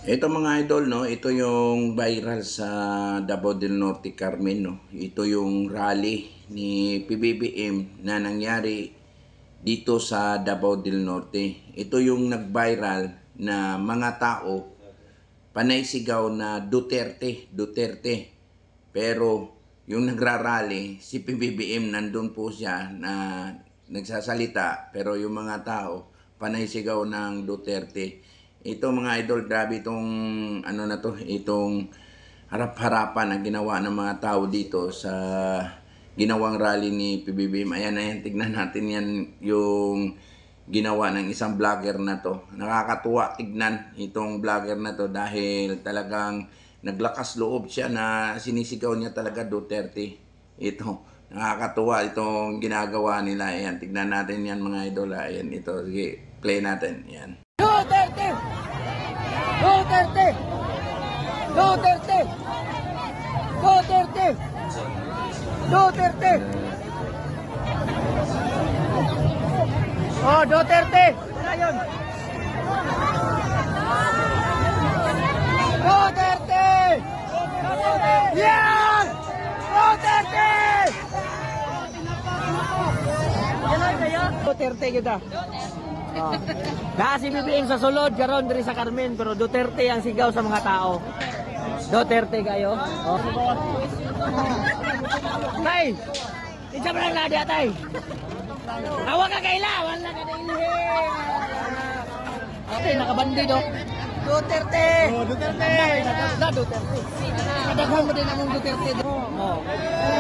Ito mga idol, no? Ito yung viral sa Davao del Norte, Carmen, no? Ito yung rally ni PBBM na nangyari dito sa Davao del Norte. Ito yung nag-viral na mga tao panay sigaw na Duterte, Duterte. Pero yung nagrarally, si PBBM nandun po siya na nagsasalita. Pero yung mga tao panay sigaw ng Duterte. Ito mga idol, grabe itong ano na to, itong harap-harapan na ginawa ng mga tao dito sa ginawang rally ni PBBM. Ayan, ayan, tignan natin yan yung ginawa ng isang vlogger na to. Nakakatuwa tignan itong vlogger na to dahil talagang naglakas loob siya na sinisigaw niya talaga Duterte. Ito, nakakatuwa itong ginagawa nila. Ayan, tignan natin yan mga idol. Ayan, ito. Sige, play natin. Ayan. Duterte! Duterte! Duterte! Duterte! Duterte! Oh, Duterte! Ayun! Duterte! Yan! Duterte! Duterte kita. Oh. Dahil si BBM sa sulod, karon diri sa Carmen, pero Duterte ang sigaw sa mga tao. Duterte kayo. Oh. Tay! Isa mo lang ladi atay. Hawa ka kaila, wala ka na inhale. Okay, nakabandido. Duterte! Oh, Duterte! Na Duterte. Kadaghan mo din ang Duterte. Oh.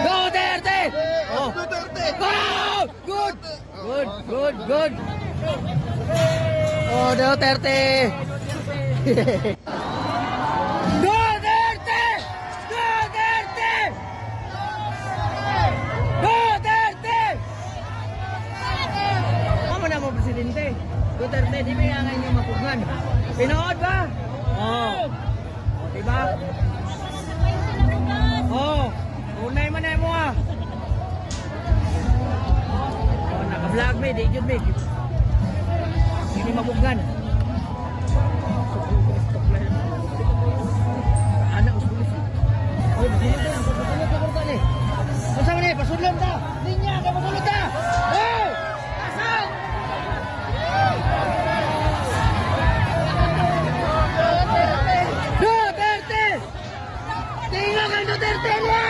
Duterte! Oh. Duterte! Oh! Good! Good, good, good. Oh, Duterte! Duterte! Duterte! Duterte! Ano na mo, Presidente? Duterte, di ba yung inyong mapugngan? Pinood ba? Oo. Diba? Oo. Unay man na mo ah. Oh, naka-vlog me, di yun me. Hindi mabuggan. Anak usbulis. Oh, begini to, pasulot ka kurta ni. Masa man ni, pasulot ta. Linya ka pasulot ta. Hey! Asan? Duterte! Tingnan kang Duterte niya!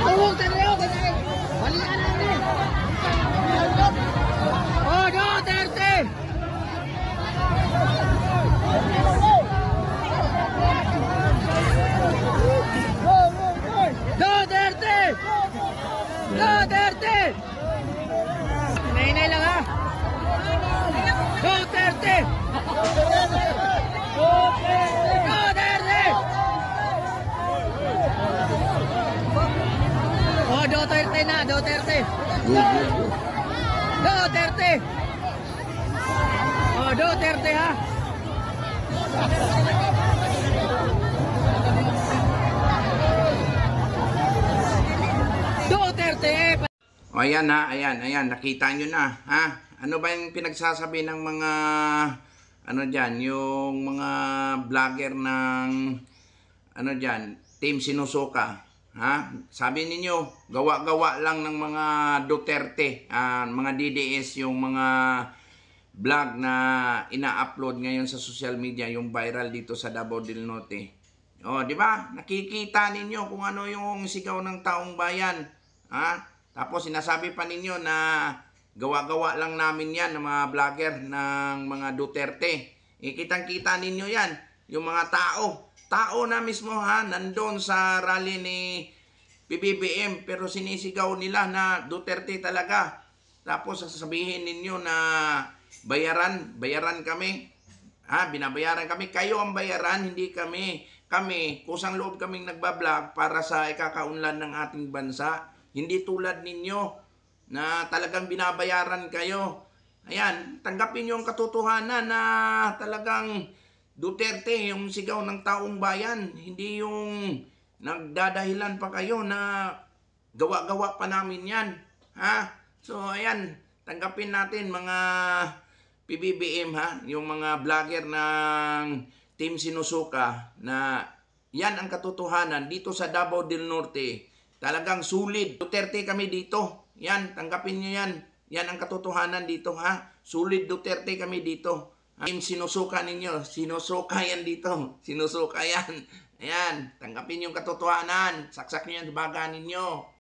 Tuwag tayo, kanay! Balikan na rin! Oh, Duterte! Duterte! Duterte! Nainay lang ha! Duterte! Duterte! Oh, Duterte na, Duterte! Duterte! Oh, Duterte ha! Duterte! O ayan ha, ayan, ayan, nakita nyo na, ha? Ano ba yung pinagsasabi ng mga, ano dyan, yung mga vlogger ng, ano dyan, Team Sinusuka, ha? Sabi ninyo, gawa-gawa lang ng mga Duterte, mga DDS, yung mga vlog na ina-upload ngayon sa social media, yung viral dito sa Davao del Norte. O, di ba? Nakikita ninyo kung ano yung sigaw ng taong bayan, ha? Tapos sinasabi pa ninyo na gawa-gawa lang namin yan ng mga vlogger ng mga Duterte. Kitang-kita ninyo yan. Yung mga tao. Tao na mismo ha, nandun sa rally ni PBBM. Pero sinisigaw nila na Duterte talaga. Tapos sasabihin ninyo na bayaran kami. Ha, binabayaran kami. Kayo ang bayaran, hindi kami. Kami, kusang loob kaming nagbablog para sa ikakaunlad ng ating bansa. Hindi tulad ninyo na talagang binabayaran kayo. Ayan, tanggapin nyo ang katotohanan na talagang Duterte yung sigaw ng taong bayan. Hindi yung nagdadahilan pa kayo na gawa-gawa pa namin yan. Ha? So, ayan, tanggapin natin mga PBBM ha, yung mga vlogger ng Team Sinusuka na yan ang katotohanan dito sa Davao del Norte. Talagang sulit. Duterte kami dito. Yan, tanggapin nyo yan. Yan ang katotohanan dito ha. Sulit Duterte kami dito. Team Sinusuka ninyo. Sinusuka yan dito. Sinusuka yan. Ayan, tanggapin yung katotohanan. Saksak nyo yan sa baga ninyo.